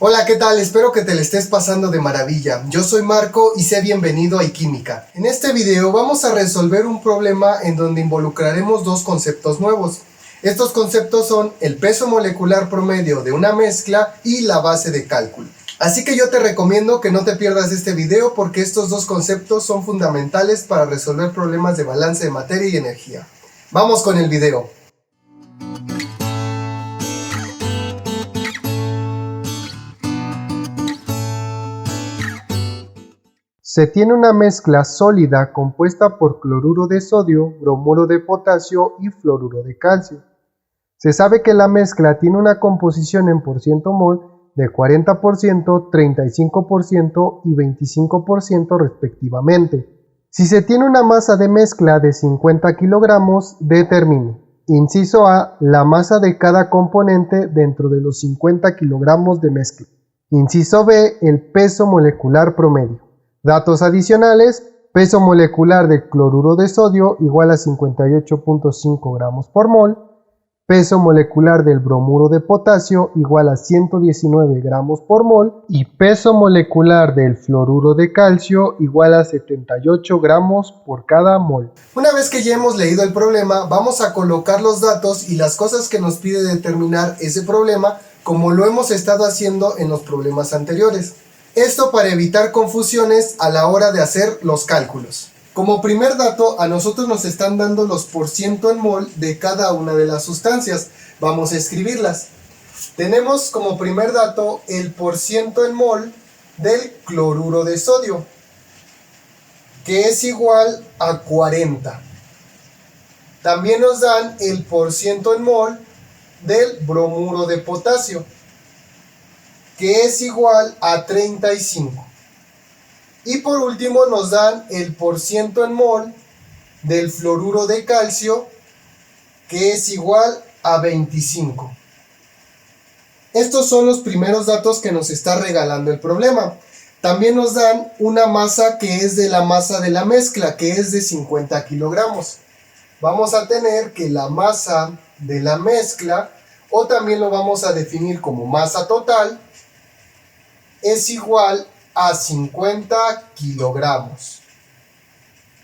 Hola, ¿qué tal? Espero que te le estés pasando de maravilla. Yo soy Marco y sé bienvenido a iQuímica. En este video vamos a resolver un problema en donde involucraremos dos conceptos nuevos. Estos conceptos son el peso molecular promedio de una mezcla y la base de cálculo. Así que yo te recomiendo que no te pierdas este video porque estos dos conceptos son fundamentales para resolver problemas de balance de materia y energía. Vamos con el video. Se tiene una mezcla sólida compuesta por cloruro de sodio, bromuro de potasio y fluoruro de calcio. Se sabe que la mezcla tiene una composición en porciento mol de 40%, 35% y 25% respectivamente. Si se tiene una masa de mezcla de 50 kilogramos, determine. Inciso A, la masa de cada componente dentro de los 50 kilogramos de mezcla. Inciso B, el peso molecular promedio. Datos adicionales: peso molecular del cloruro de sodio igual a 58.5 gramos por mol, peso molecular del bromuro de potasio igual a 119 gramos por mol y peso molecular del fluoruro de calcio igual a 78 gramos por cada mol. Una vez que ya hemos leído el problema, vamos a colocar los datos y las cosas que nos pide determinar ese problema como lo hemos estado haciendo en los problemas anteriores. Esto para evitar confusiones a la hora de hacer los cálculos. Como primer dato, a nosotros nos están dando los porciento en mol de cada una de las sustancias. Vamos a escribirlas. Tenemos como primer dato el porciento en mol del cloruro de sodio, que es igual a 40. También nos dan el porciento en mol del bromuro de potasio, que es igual a 35. Y por último nos dan el porciento en mol del fluoruro de calcio, que es igual a 25. Estos son los primeros datos que nos está regalando el problema. También nos dan una masa que es de la masa de la mezcla, que es de 50 kilogramos. Vamos a tener que la masa de la mezcla, o también lo vamos a definir como masa total, es igual a 50 kilogramos.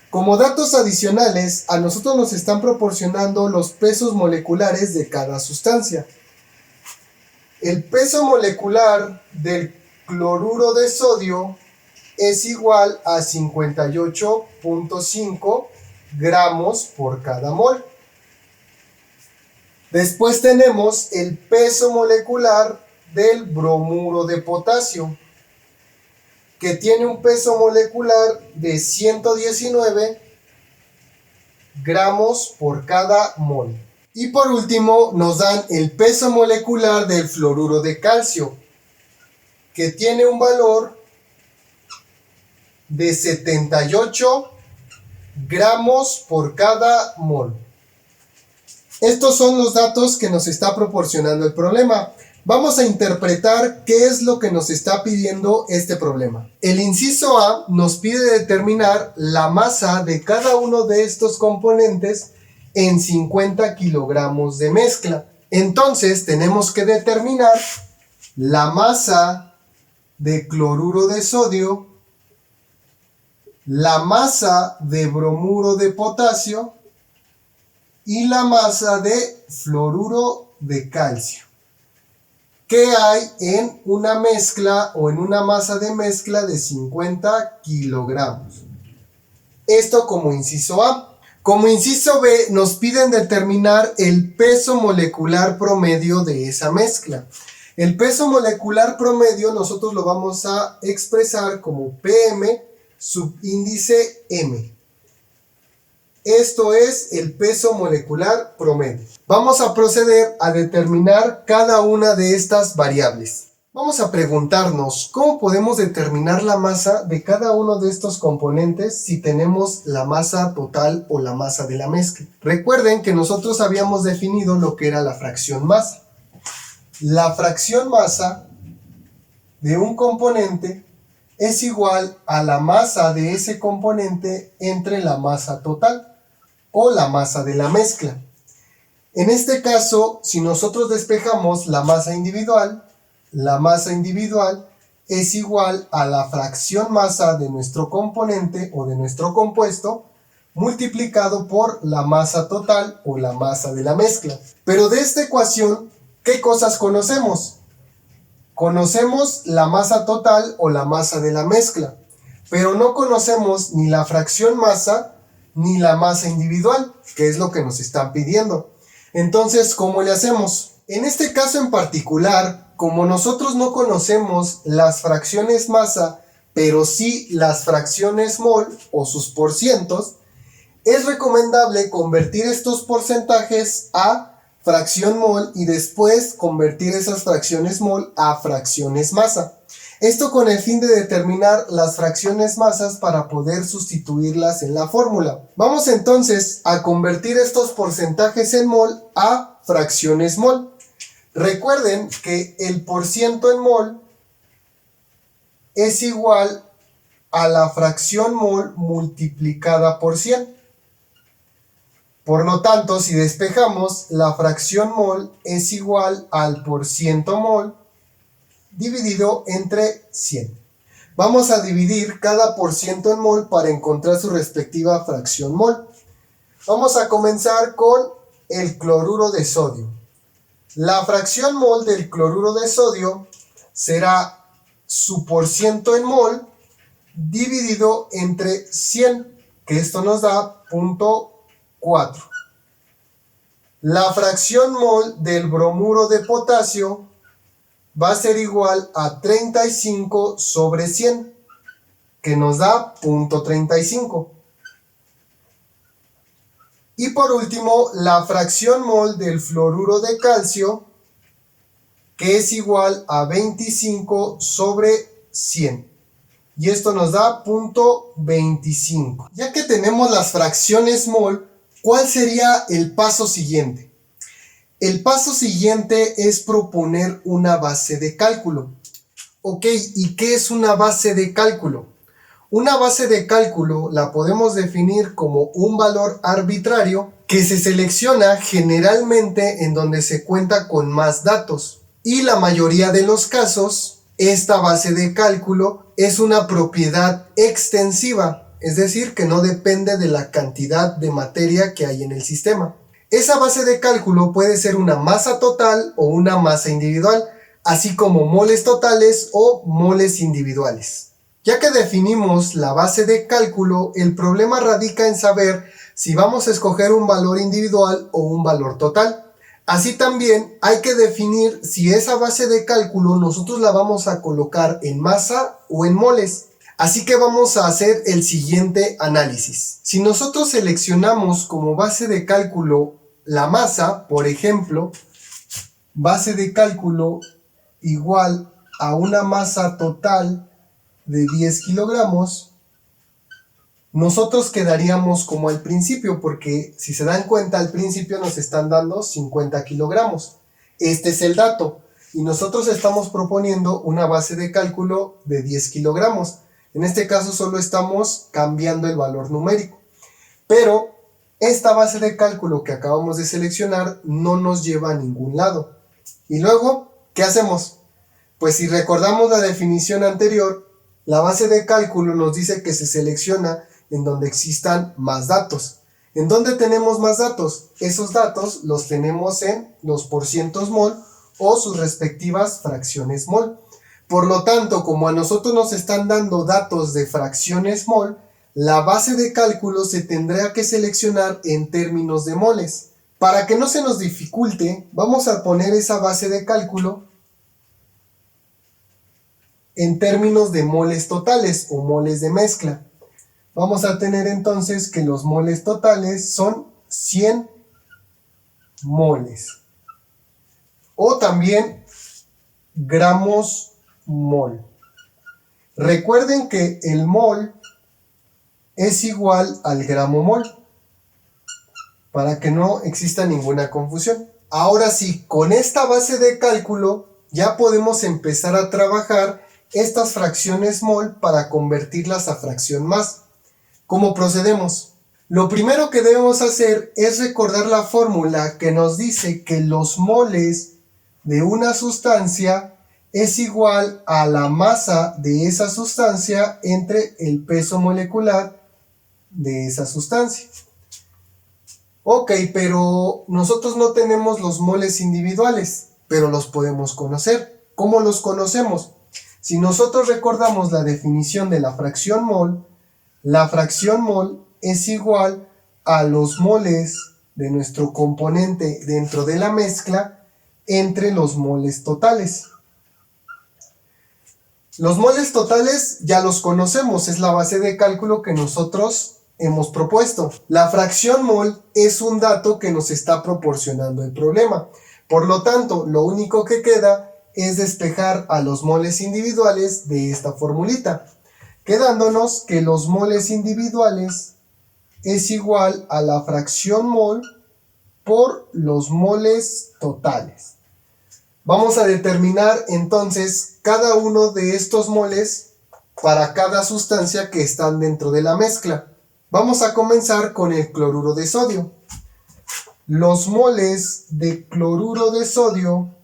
Como datos adicionales, a nosotros nos están proporcionando los pesos moleculares de cada sustancia. El peso molecular del cloruro de sodio es igual a 58.5 gramos por cada mol. Después tenemos el peso molecular del bromuro de potasio, que tiene un peso molecular de 119 gramos por cada mol. Y por último nos dan el peso molecular del fluoruro de calcio, que tiene un valor de 78 gramos por cada mol. Estos son los datos que nos está proporcionando el problema. Vamos a interpretar qué es lo que nos está pidiendo este problema. El inciso A nos pide determinar la masa de cada uno de estos componentes en 50 kilogramos de mezcla. Entonces tenemos que determinar la masa de cloruro de sodio, la masa de bromuro de potasio y la masa de fluoruro de calcio. ¿Qué hay en una mezcla o en una masa de mezcla de 50 kilogramos? Esto como inciso A. Como inciso B nos piden determinar el peso molecular promedio de esa mezcla. El peso molecular promedio nosotros lo vamos a expresar como PM subíndice M. Esto es el peso molecular promedio. Vamos a proceder a determinar cada una de estas variables. Vamos a preguntarnos cómo podemos determinar la masa de cada uno de estos componentes si tenemos la masa total o la masa de la mezcla. Recuerden que nosotros habíamos definido lo que era la fracción masa. La fracción masa de un componente es igual a la masa de ese componente entre la masa total o la masa de la mezcla. En este caso, si nosotros despejamos la masa individual, la masa individual es igual a la fracción masa de nuestro componente o de nuestro compuesto multiplicado por la masa total o la masa de la mezcla. Pero de esta ecuación, ¿qué cosas conocemos? Conocemos la masa total o la masa de la mezcla, pero no conocemos ni la fracción masa ni la masa individual, que es lo que nos están pidiendo. Entonces, ¿cómo le hacemos? En este caso en particular, como nosotros no conocemos las fracciones masa, pero sí las fracciones mol o sus porcientos, es recomendable convertir estos porcentajes a fracción mol y después convertir esas fracciones mol a fracciones masa. Esto con el fin de determinar las fracciones masas para poder sustituirlas en la fórmula. Vamos entonces a convertir estos porcentajes en mol a fracciones mol. Recuerden que el porciento en mol es igual a la fracción mol multiplicada por 100. Por lo tanto, si despejamos, la fracción mol es igual al porciento mol dividido entre 100. Vamos a dividir cada porciento en mol para encontrar su respectiva fracción mol. Vamos a comenzar con el cloruro de sodio. La fracción mol del cloruro de sodio será su porciento en mol dividido entre 100, que esto nos da 0.4. La fracción mol del bromuro de potasio va a ser igual a 35 sobre 100, que nos da 0.35. Y por último, la fracción mol del fluoruro de calcio, que es igual a 25 sobre 100. Y esto nos da 0.25. Ya que tenemos las fracciones mol, ¿cuál sería el paso siguiente? El paso siguiente es proponer una base de cálculo. Ok, ¿y qué es una base de cálculo? Una base de cálculo la podemos definir como un valor arbitrario que se selecciona generalmente en donde se cuenta con más datos. Y la mayoría de los casos, esta base de cálculo es una propiedad extensiva, es decir, que no depende de la cantidad de materia que hay en el sistema. Esa base de cálculo puede ser una masa total o una masa individual, así como moles totales o moles individuales. Ya que definimos la base de cálculo, el problema radica en saber si vamos a escoger un valor individual o un valor total. Así también hay que definir si esa base de cálculo nosotros la vamos a colocar en masa o en moles. Así que vamos a hacer el siguiente análisis. Si nosotros seleccionamos como base de cálculo la masa, por ejemplo, base de cálculo igual a una masa total de 10 kilogramos, nosotros quedaríamos como al principio, porque si se dan cuenta al principio nos están dando 50 kilogramos. Este es el dato y nosotros estamos proponiendo una base de cálculo de 10 kilogramos. En este caso solo estamos cambiando el valor numérico, pero esta base de cálculo que acabamos de seleccionar no nos lleva a ningún lado. Y luego, ¿qué hacemos? Pues si recordamos la definición anterior, la base de cálculo nos dice que se selecciona en donde existan más datos. ¿En dónde tenemos más datos? Esos datos los tenemos en los porcientos mol o sus respectivas fracciones mol. Por lo tanto, como a nosotros nos están dando datos de fracciones mol, la base de cálculo se tendrá que seleccionar en términos de moles. Para que no se nos dificulte, vamos a poner esa base de cálculo en términos de moles totales o moles de mezcla. Vamos a tener entonces que los moles totales son 100 moles. O también gramos mol. Recuerden que el mol es igual al gramo mol, para que no exista ninguna confusión. Ahora sí, con esta base de cálculo ya podemos empezar a trabajar estas fracciones mol para convertirlas a fracción más. ¿Cómo procedemos? Lo primero que debemos hacer es recordar la fórmula que nos dice que los moles de una sustancia es igual a la masa de esa sustancia entre el peso molecular de esa sustancia. Ok, pero nosotros no tenemos los moles individuales, pero los podemos conocer. ¿Cómo los conocemos? Si nosotros recordamos la definición de la fracción mol es igual a los moles de nuestro componente dentro de la mezcla entre los moles totales. Los moles totales ya los conocemos, es la base de cálculo que nosotros hemos propuesto. La fracción mol es un dato que nos está proporcionando el problema. Por lo tanto, lo único que queda es despejar a los moles individuales de esta formulita, quedándonos que los moles individuales es igual a la fracción mol por los moles totales. Vamos a determinar entonces cada uno de estos moles para cada sustancia que están dentro de la mezcla. Vamos a comenzar con el cloruro de sodio. Los moles de cloruro de sodio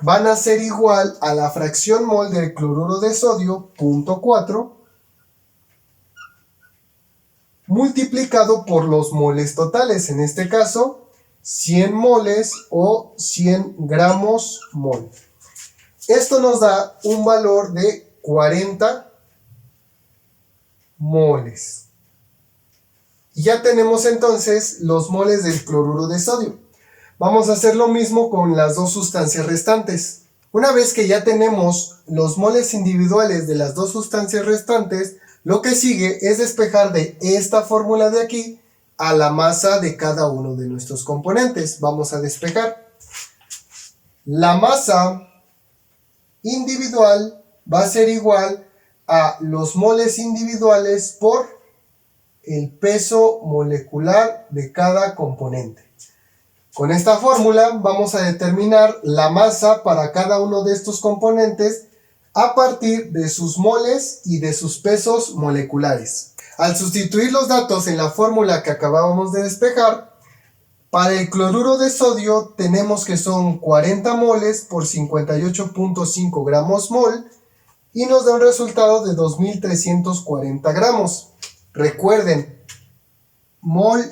van a ser igual a la fracción mol del cloruro de sodio, 0.4, multiplicado por los moles totales, en este caso 100 moles o 100 gramos mol. Esto nos da un valor de 40 moles. Y ya tenemos entonces los moles del cloruro de sodio. Vamos a hacer lo mismo con las dos sustancias restantes. Una vez que ya tenemos los moles individuales de las dos sustancias restantes, lo que sigue es despejar de esta fórmula de aquí a la masa de cada uno de nuestros componentes. Vamos a despejar. La masa individual va a ser igual a los moles individuales por el peso molecular de cada componente. Con esta fórmula vamos a determinar la masa para cada uno de estos componentes a partir de sus moles y de sus pesos moleculares. Al sustituir los datos en la fórmula que acabábamos de despejar, para el cloruro de sodio tenemos que son 40 moles por 58.5 gramos mol y nos da un resultado de 2.340 gramos. Recuerden, mol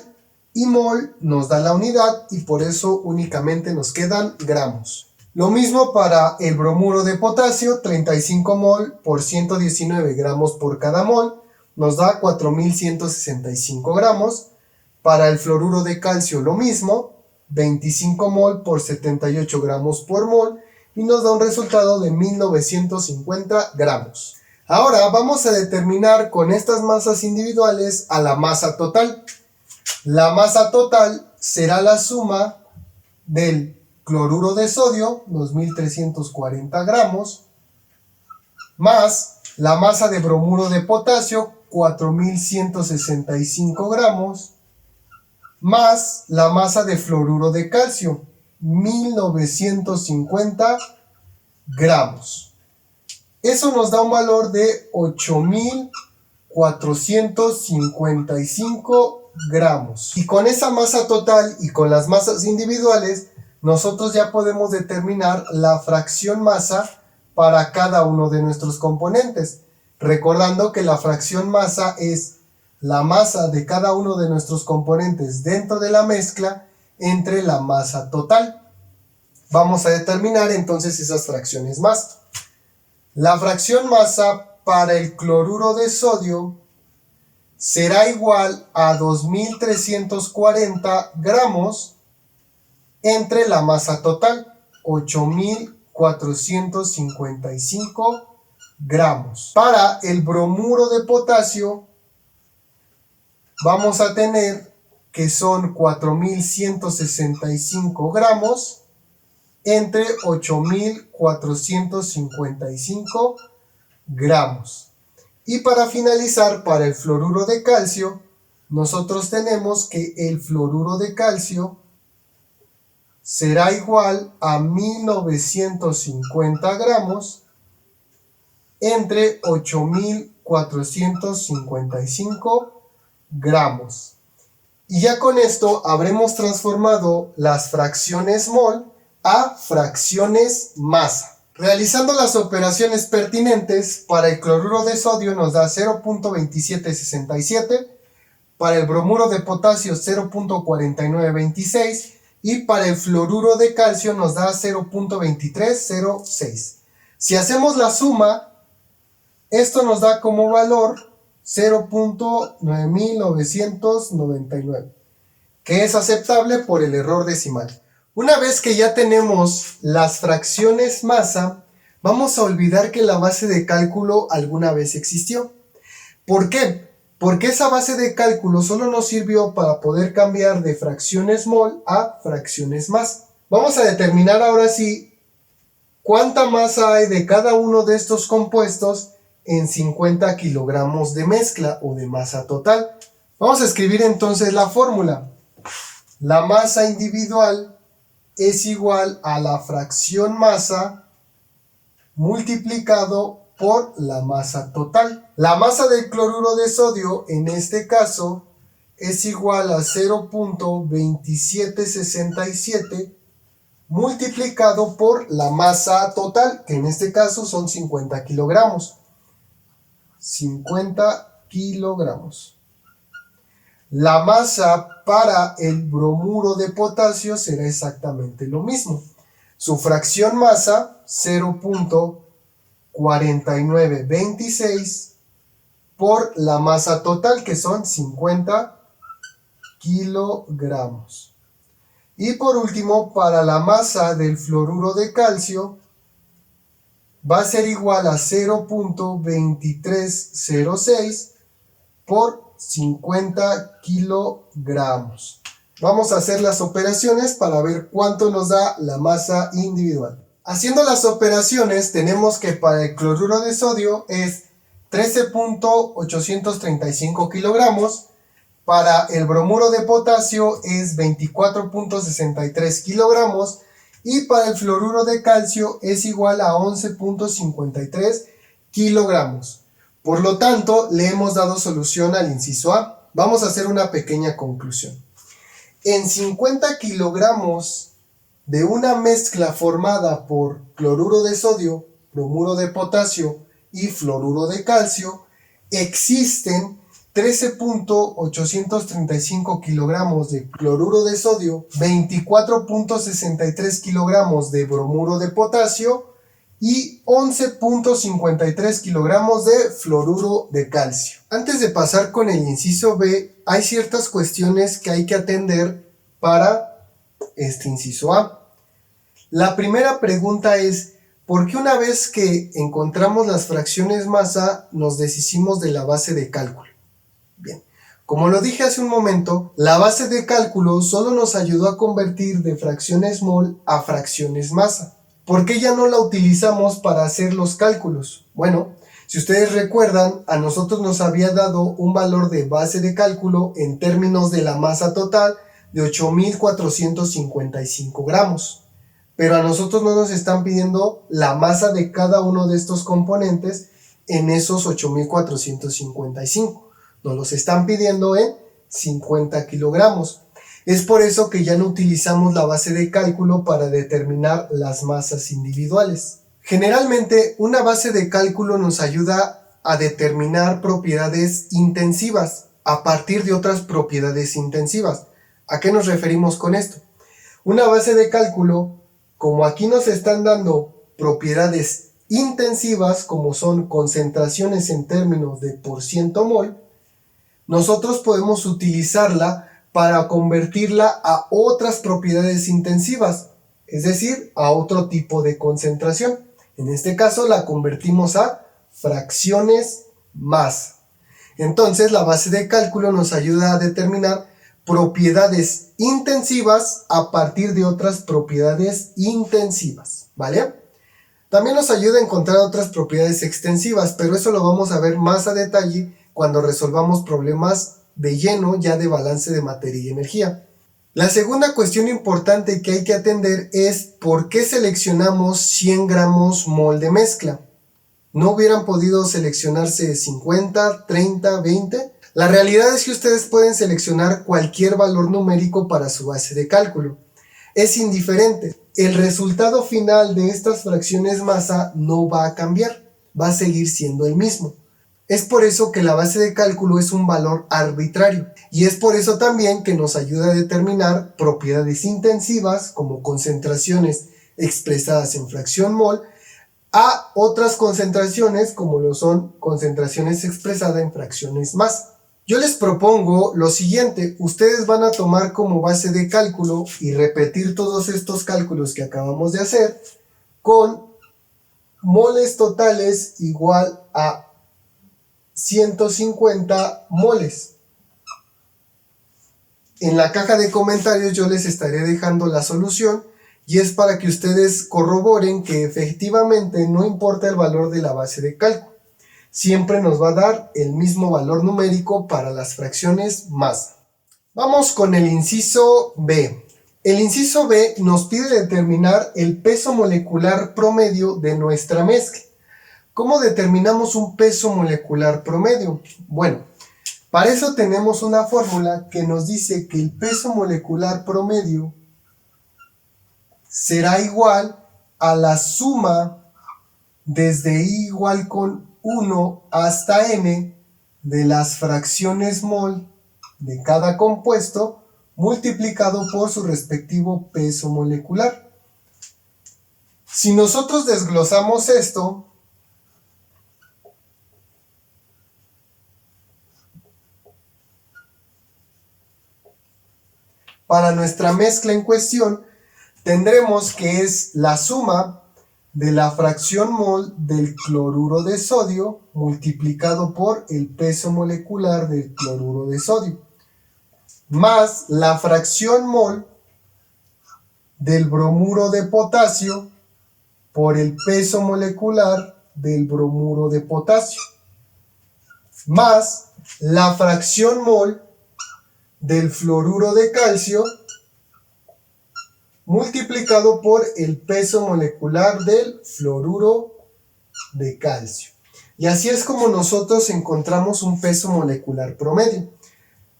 y mol nos da la unidad y por eso únicamente nos quedan gramos. Lo mismo para el bromuro de potasio, 35 mol por 119 gramos por cada mol, nos da 4.165 gramos. Para el fluoruro de calcio lo mismo, 25 mol por 78 gramos por mol y nos da un resultado de 1.950 gramos. Ahora vamos a determinar con estas masas individuales a la masa total. La masa total será la suma del cloruro de sodio, 2.340 gramos, más la masa de bromuro de potasio, 4.165 gramos, más la masa de fluoruro de calcio, 1.950 gramos. Eso nos da un valor de 8.455 gramos. Y con esa masa total y con las masas individuales, nosotros ya podemos determinar la fracción masa para cada uno de nuestros componentes. Recordando que la fracción masa es la masa de cada uno de nuestros componentes dentro de la mezcla entre la masa total. Vamos a determinar entonces esas fracciones masa. La fracción masa para el cloruro de sodio será igual a 2.340 gramos entre la masa total, 8.455 gramos. Para el bromuro de potasio vamos a tener que son 4.165 gramos entre 8.455 gramos. Y para finalizar, para el fluoruro de calcio, nosotros tenemos que el fluoruro de calcio será igual a 1.950 gramos entre 8.455 gramos. Y ya con esto habremos transformado las fracciones mol a fracciones masa. Realizando las operaciones pertinentes, para el cloruro de sodio nos da 0.2767, para el bromuro de potasio 0.4926 y para el fluoruro de calcio nos da 0.2306. Si hacemos la suma, esto nos da como valor 0.9999, que es aceptable por el error decimal. Una vez que ya tenemos las fracciones masa, vamos a olvidar que la base de cálculo alguna vez existió. ¿Por qué? Porque esa base de cálculo solo nos sirvió para poder cambiar de fracciones mol a fracciones masa. Vamos a determinar ahora sí cuánta masa hay de cada uno de estos compuestos en 50 kilogramos de mezcla o de masa total. Vamos a escribir entonces la fórmula. La masa individual es igual a la fracción masa multiplicado por la masa total. La masa del cloruro de sodio en este caso es igual a 0.2767 multiplicado por la masa total, que en este caso son 50 kilogramos. 50 kilogramos. La masa para el bromuro de potasio será exactamente lo mismo. Su fracción masa, 0.4926 por la masa total, que son 50 kilogramos. Y por último, para la masa del fluoruro de calcio, va a ser igual a 0.2306 por 50 kilogramos. Vamos a hacer las operaciones para ver cuánto nos da la masa individual. Haciendo las operaciones tenemos que para el cloruro de sodio es 13.835 kilogramos, para el bromuro de potasio es 24.63 kilogramos y para el fluoruro de calcio es igual a 11.53 kilogramos. Por lo tanto, le hemos dado solución al inciso A. Vamos a hacer una pequeña conclusión. En 50 kilogramos de una mezcla formada por cloruro de sodio, bromuro de potasio y fluoruro de calcio, existen 13.835 kilogramos de cloruro de sodio, 24.63 kilogramos de bromuro de potasio y 11.53 kilogramos de fluoruro de calcio. Antes de pasar con el inciso B, hay ciertas cuestiones que hay que atender para este inciso A. La primera pregunta es, ¿por qué una vez que encontramos las fracciones masa nos deshicimos de la base de cálculo? Bien, como lo dije hace un momento, la base de cálculo solo nos ayudó a convertir de fracciones mol a fracciones masa. ¿Por qué ya no la utilizamos para hacer los cálculos? Bueno, si ustedes recuerdan, a nosotros nos había dado un valor de base de cálculo en términos de la masa total de 8.455 gramos. Pero a nosotros no nos están pidiendo la masa de cada uno de estos componentes en esos 8.455. Nos los están pidiendo en 50 kilogramos. Es por eso que ya no utilizamos la base de cálculo para determinar las masas individuales. Generalmente, una base de cálculo nos ayuda a determinar propiedades intensivas a partir de otras propiedades intensivas. ¿A qué nos referimos con esto? Una base de cálculo, como aquí nos están dando propiedades intensivas, como son concentraciones en términos de % mol, nosotros podemos utilizarla para convertirla a otras propiedades intensivas, es decir, a otro tipo de concentración. En este caso la convertimos a fracciones masa. Entonces la base de cálculo nos ayuda a determinar propiedades intensivas a partir de otras propiedades intensivas, ¿vale? También nos ayuda a encontrar otras propiedades extensivas, pero eso lo vamos a ver más a detalle cuando resolvamos problemas de lleno ya de balance de materia y energía. La segunda cuestión importante que hay que atender es ¿por qué seleccionamos 100 gramos mol de mezcla? ¿No hubieran podido seleccionarse 50, 30, 20? La realidad es que ustedes pueden seleccionar cualquier valor numérico para su base de cálculo. Es indiferente. El resultado final de estas fracciones masa no va a cambiar, va a seguir siendo el mismo. Es por eso que la base de cálculo es un valor arbitrario y es por eso también que nos ayuda a determinar propiedades intensivas como concentraciones expresadas en fracción mol a otras concentraciones como lo son concentraciones expresadas en fracciones masa. Yo les propongo lo siguiente, ustedes van a tomar como base de cálculo y repetir todos estos cálculos que acabamos de hacer con moles totales igual a 150 moles. En la caja de comentarios yo les estaré dejando la solución y es para que ustedes corroboren que efectivamente no importa el valor de la base de cálculo. Siempre nos va a dar el mismo valor numérico para las fracciones masa. Vamos con el inciso B. El inciso B nos pide determinar el peso molecular promedio de nuestra mezcla. ¿Cómo determinamos un peso molecular promedio? Bueno, para eso tenemos una fórmula que nos dice que el peso molecular promedio será igual a la suma desde i igual con 1 hasta n de las fracciones mol de cada compuesto multiplicado por su respectivo peso molecular. Si nosotros desglosamos esto, para nuestra mezcla en cuestión, tendremos que es la suma de la fracción mol del cloruro de sodio multiplicado por el peso molecular del cloruro de sodio, más la fracción mol del bromuro de potasio por el peso molecular del bromuro de potasio, más la fracción mol del fluoruro de calcio multiplicado por el peso molecular del fluoruro de calcio. Y así es como nosotros encontramos un peso molecular promedio,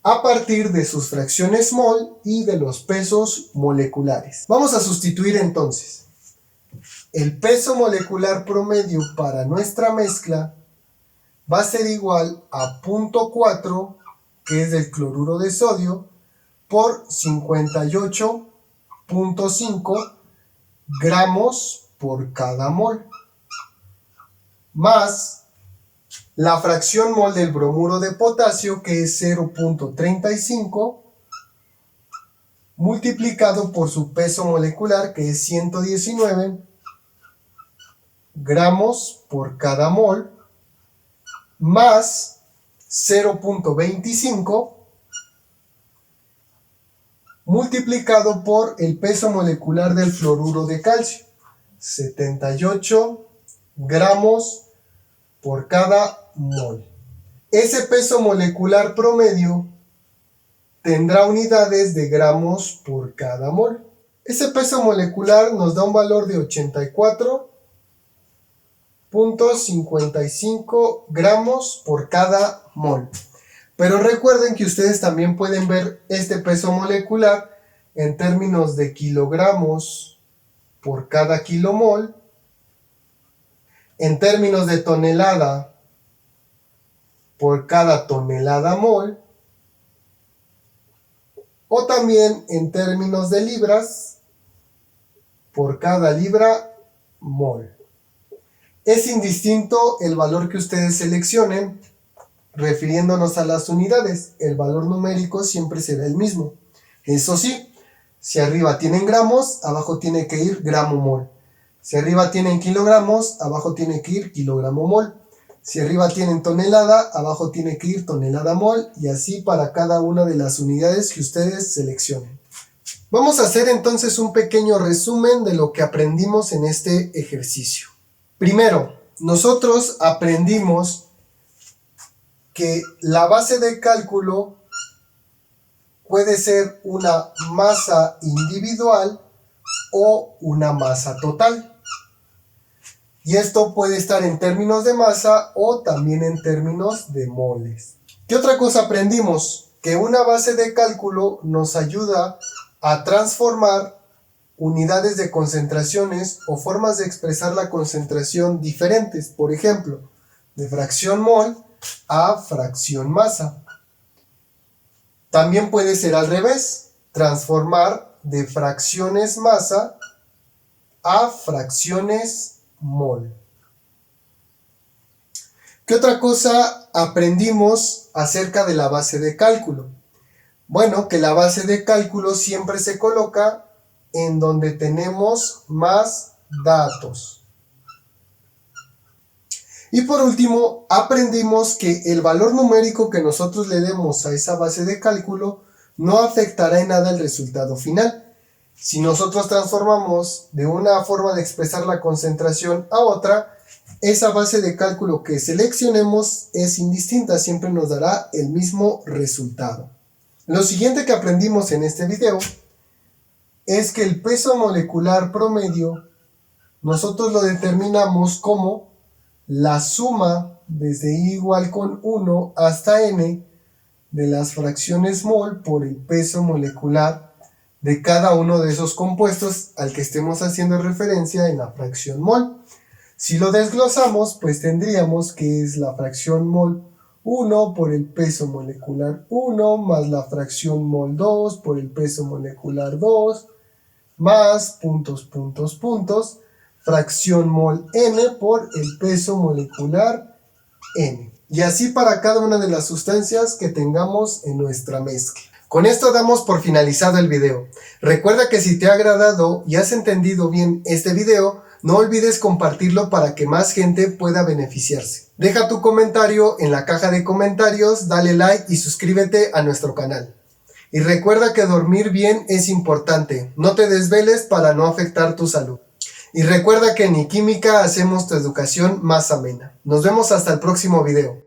a partir de sus fracciones mol y de los pesos moleculares. Vamos a sustituir entonces. El peso molecular promedio para nuestra mezcla va a ser igual a 0.4, que es del cloruro de sodio, por 58.5 gramos por cada mol, más la fracción mol del bromuro de potasio, que es 0.35, multiplicado por su peso molecular, que es 119 gramos por cada mol, más 0.25 multiplicado por el peso molecular del fluoruro de calcio, 78 gramos por cada mol. Ese peso molecular promedio tendrá unidades de gramos por cada mol. Ese peso molecular nos da un valor de 84.55 gramos por cada mol. Pero recuerden que ustedes también pueden ver este peso molecular en términos de kilogramos por cada kilomol, en términos de tonelada por cada tonelada mol, o también en términos de libras por cada libra mol. Es indistinto el valor que ustedes seleccionen, refiriéndonos a las unidades, el valor numérico siempre será el mismo. Eso sí, si arriba tienen gramos, abajo tiene que ir gramo mol. Si arriba tienen kilogramos, abajo tiene que ir kilogramo mol. Si arriba tienen tonelada, abajo tiene que ir tonelada mol, y así para cada una de las unidades que ustedes seleccionen. Vamos a hacer entonces un pequeño resumen de lo que aprendimos en este ejercicio. Primero, nosotros aprendimos que la base de cálculo puede ser una masa individual o una masa total. Y esto puede estar en términos de masa o también en términos de moles. ¿Qué otra cosa aprendimos? Que una base de cálculo nos ayuda a transformar unidades de concentraciones o formas de expresar la concentración diferentes. Por ejemplo, de fracción mol a fracción masa. También puede ser al revés, transformar de fracciones masa a fracciones mol. ¿Qué otra cosa aprendimos acerca de la base de cálculo? Bueno, que la base de cálculo siempre se coloca en donde tenemos más datos. Y por último, aprendimos que el valor numérico que nosotros le demos a esa base de cálculo no afectará en nada el resultado final. Si nosotros transformamos de una forma de expresar la concentración a otra, esa base de cálculo que seleccionemos es indistinta, siempre nos dará el mismo resultado. Lo siguiente que aprendimos en este video es que el peso molecular promedio nosotros lo determinamos como la suma desde i igual con 1 hasta n de las fracciones mol por el peso molecular de cada uno de esos compuestos al que estemos haciendo referencia en la fracción mol. Si lo desglosamos, pues tendríamos que es la fracción mol 1 por el peso molecular 1 más la fracción mol 2 por el peso molecular 2 más fracción mol n por el peso molecular n. Y así para cada una de las sustancias que tengamos en nuestra mezcla. Con esto damos por finalizado el video. Recuerda que si te ha agradado y has entendido bien este video, no olvides compartirlo para que más gente pueda beneficiarse. Deja tu comentario en la caja de comentarios, dale like y suscríbete a nuestro canal. Y recuerda que dormir bien es importante, no te desveles para no afectar tu salud. Y recuerda que en iQuímica hacemos tu educación más amena. Nos vemos hasta el próximo video.